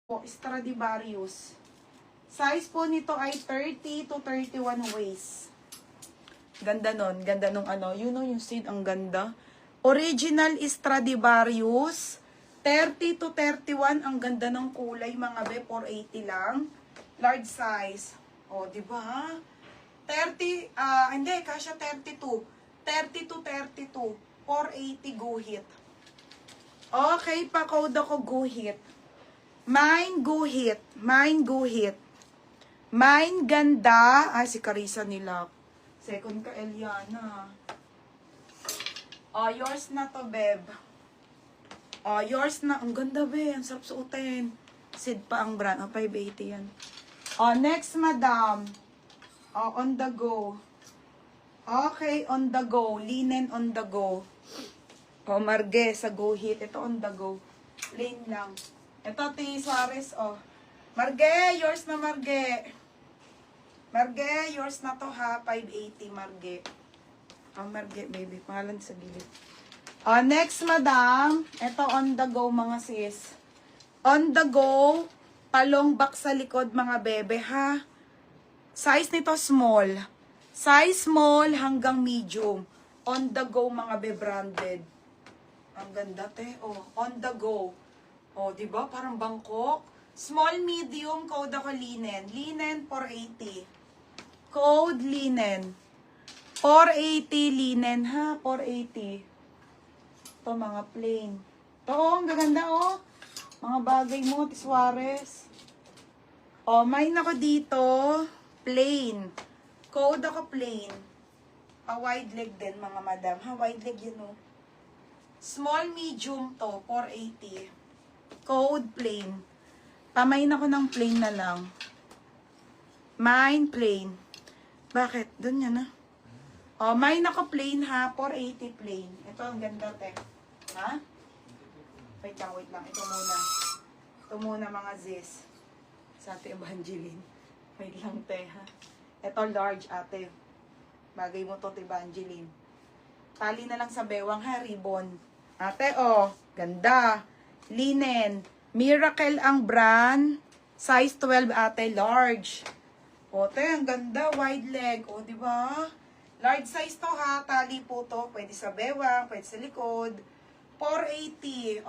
Stradivarius. Size po nito ay 30 to 31 waist. Ganda nun. Ganda nung ano. You know yung seed. Ang ganda. Original Stradivarius. 30 to 31. Ang ganda ng kulay. Mga be. 480 lang. Large size. O, diba? 30. Hindi. Kasya 32. 30 to 32. 480 guhit. Okay. Pa-code ako guhit. Mine guhit. Mine guhit. Mine ganda. Si Carissa nila. Second ka, Eliana. Yours na to, Beb. Yours na. Ang ganda, be. Ang sarap suotin. Sid pa ang brand. 580 yan. Next, madam. On the go. Okay, on the go. Linen on the go. Marge, sa guhit. Ito on the go. Plain lang. Ito, T. Suarez, Marge, yours na, Marge. Marge, yours na to, ha. 580, Marge. Marge, baby. Pangalan sa gilid. Next, madam. Ito, on the go, mga sis. On the go. Palong back sa likod, mga bebe, ha. Size nito, small. Size small hanggang medium. On the go, mga be, branded. Ang ganda, te. On the go. Diba? Parang Bangkok. Small, medium, code ako linen. Linen, 480. Code linen. 480 linen, ha? 480. Ito, mga plain. Ito, ang gaganda, Mga bagay mo, T. Suarez. Mine ako dito. Plain. Code ako plain. Wide leg din, mga madam. Wide leg yun, Small, medium to, 480. Code plain. Pamain ako ng plain na lang. Mine plain. Bakit? Doon yan, mine ako plain, ha? 480 plain. Ito, ang ganda, te. Ha? Wait lang. Ito muna. Ito muna, mga sis. Sa ate Evangeline. Wait lang, te, ha? Ito, large, ate. Bagay mo to, Evangeline. Tali na lang sa bewang, ha? Ribbon. Ate, ganda. Linen. Miracle ang brand. Size 12, ate. Large. Te, ang ganda. Wide leg. Diba? Large size to, ha? Tali po to. Pwede sa bewang, pwede sa likod. 480.